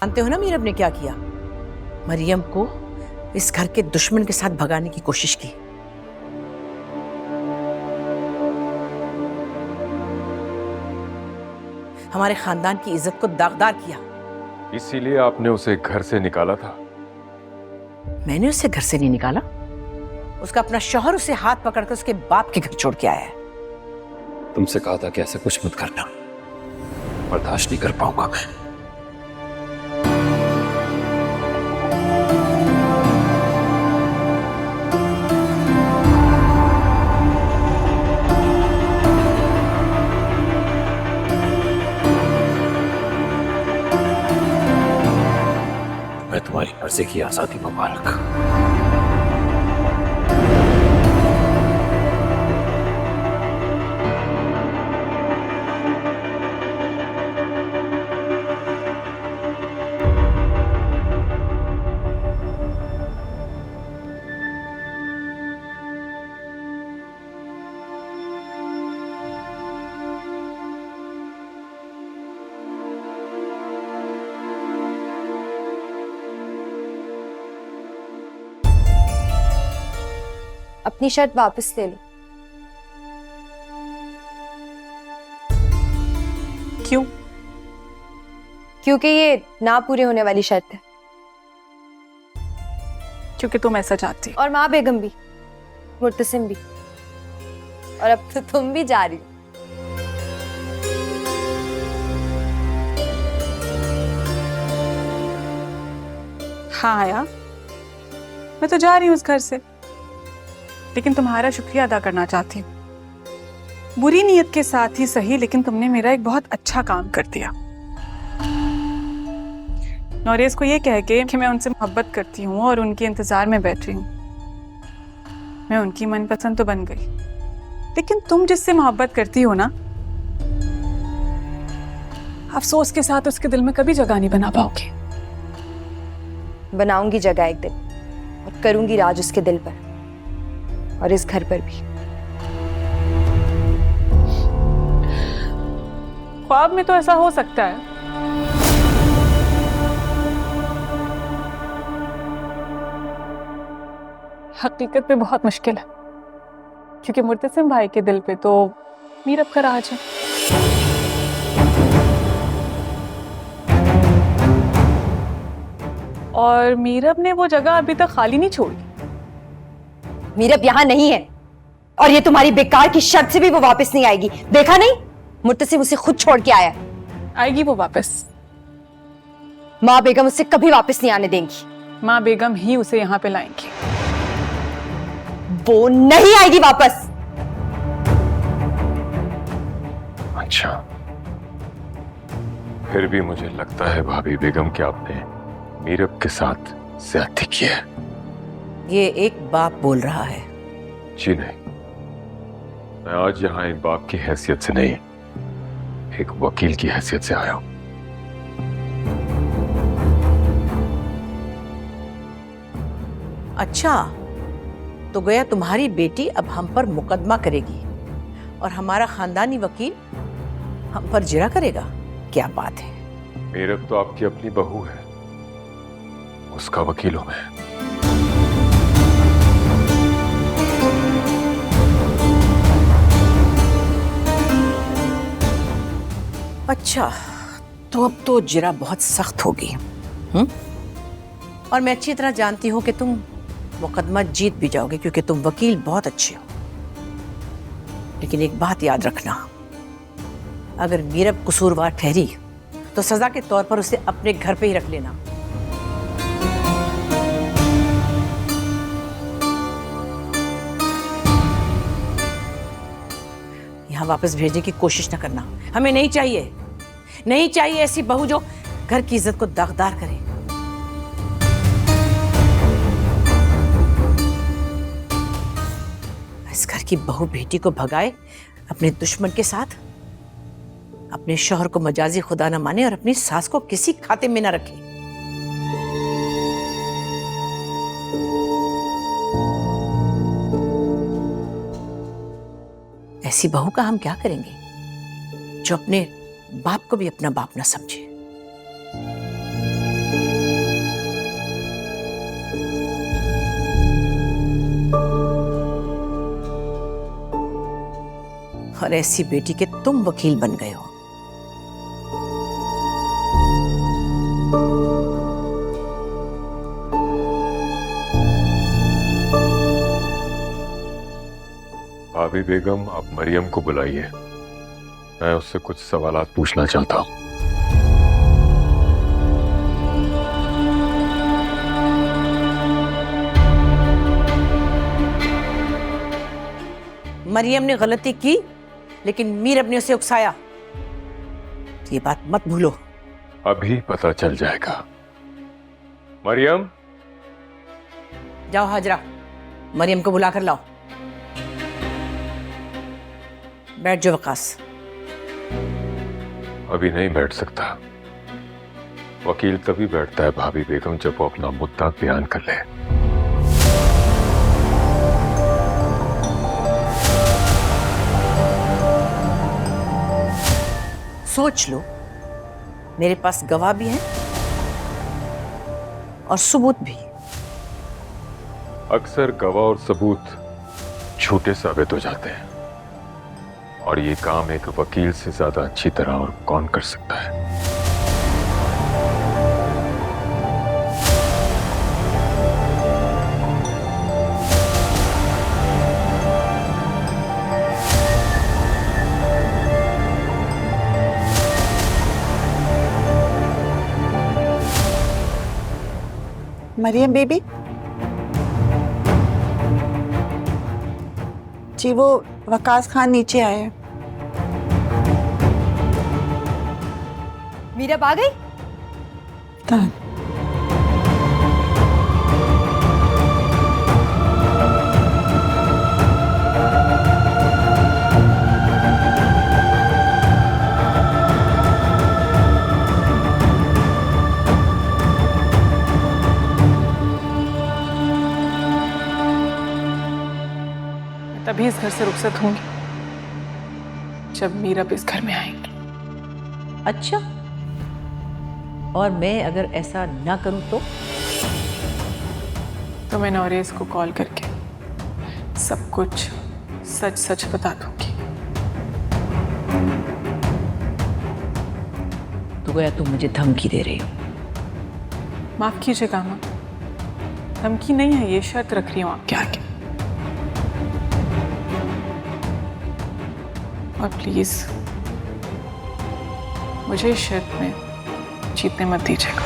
जानते हो ना मीरब ने क्या किया? मरियम को इस घर के दुश्मन के साथ भगाने की कोशिश की। हमारे खानदान की इज्जत को दागदार किया। इसीलिए आपने उसे घर से निकाला था? मैंने उसे घर से नहीं निकाला। उसका अपना शौहर उसे हाथ पकड़कर उसके बाप के घर छोड़ के आया है। तुमसे कहा था कि ऐसा कुछ मत करना, बर्दाश्त नहीं कर पाऊंगा मैं। मैं तुम्हारी मर्जी की आजादी मुबारक। अपनी शर्ट वापस ले लो। क्यों? क्योंकि ये ना पूरी होने वाली शर्त है। क्योंकि तुम ऐसा चाहती। और माँ बेगम भी, मुर्तसिम भी, और अब तो तुम भी जा रही हो। हाँ आया, मैं तो जा रही हूँ उस घर से, लेकिन तुम्हारा शुक्रिया अदा करना चाहती हूँ। बुरी नीयत के साथ ही सही, लेकिन तुमने मेरा एक बहुत अच्छा काम कर दिया। नौरेज को ये कह के कि मैं उनसे मोहब्बत करती हूँ और उनके इंतजार में बैठ रही हूँ। मैं उनकी मनपसंद तो बन गई, लेकिन तुम जिससे मोहब्बत करती हो ना, अफसोस के साथ उसके दिल में कभी जगह नहीं बना पाओगे। बनाऊंगी जगह एक दिन, और करूंगी राज उसके दिल पर और इस घर पर भी। ख्वाब में तो ऐसा हो सकता है, हकीकत में बहुत मुश्किल है, क्योंकि मुर्तसिम भाई के दिल पे तो मीरब का राज है। और मीरब ने वो जगह अभी तक खाली नहीं छोड़ी। मीरब यहाँ नहीं है, और ये तुम्हारी बेकार की शर्त से भी वो वापस नहीं आएगी। देखा नहीं, मुर्तसिम उसे खुद छोड़ के आया। आएगी वो वापस। माँ बेगम उसे कभी वापस नहीं आने देंगी। माँ बेगम ही उसे यहाँ पे लाएंगी। वो नहीं आएगी वापस। अच्छा, फिर भी मुझे लगता है भाभी बेगम कि आपने मीरब के साथ ज्यादती की है। ये एक बाप बोल रहा है। जी नहीं, मैं आज यहाँ एक बाप की हैसियत से नहीं, एक वकील की हैसियत से आया हूं। अच्छा, तो गोया तुम्हारी बेटी अब हम पर मुकदमा करेगी और हमारा खानदानी वकील हम पर जिरा करेगा? क्या बात है। मीरब तो आपकी अपनी बहू है, उसका वकील हूं मैं। अच्छा, तो अब तो जिरा बहुत सख्त होगी। और मैं अच्छी तरह जानती हूँ कि तुम मुकदमा जीत भी जाओगे, क्योंकि तुम वकील बहुत अच्छे हो। लेकिन एक बात याद रखना, अगर मीरब कसूरवार ठहरी तो सजा के तौर पर उसे अपने घर पे ही रख लेना। यहाँ वापस भेजने की कोशिश ना करना। हमें नहीं चाहिए, नहीं चाहिए ऐसी बहू जो घर की इज्जत को दागदार करे। इस घर की बहू बेटी को भगाए अपने दुश्मन के साथ, अपने शौहर को मजाजी खुदा न माने और अपनी सास को किसी खाते में न रखे। ऐसी बहू का हम क्या करेंगे जो अपने बाप को भी अपना बाप ना समझे। और ऐसी बेटी के तुम वकील बन गए हो। भाभी बेगम, आप मरियम को बुलाइए, मैं उससे कुछ सवालात पूछना चाहता हूं। मरियम ने गलती की, लेकिन मीरब ने उसे उकसाया। ये बात मत भूलो। अभी पता चल जाएगा। मरियम, जाओ हाजरा, मरियम को बुला कर लाओ। बैठ जाओ वकास। अभी नहीं बैठ सकता। वकील तभी बैठता है भाभी बेगम जब वो अपना मुद्दा बयान कर ले। सोच लो, मेरे पास गवाह भी हैं और सबूत भी। अक्सर गवाह और सबूत झूठे साबित हो जाते हैं, और ये काम एक वकील से ज्यादा अच्छी तरह और कौन कर सकता है। मरियम बेबी जी, वो वकास खान नीचे आए हैं। मीरब आ गई? कहाँ? तभी इस घर से रुखसत होंगी जब मीरब इस घर में आएंगी। अच्छा, और मैं अगर ऐसा ना करूं तो मैं नौरेज को कॉल करके सब कुछ सच सच बता दूंगी। तो गया तुम मुझे धमकी दे रही हो? माफ कीजिएगा माँ, धमकी नहीं है, ये शर्त रख रही हूँ आपके आगे। और प्लीज मुझे इस शर्त में जीतने मत दीजिएगा।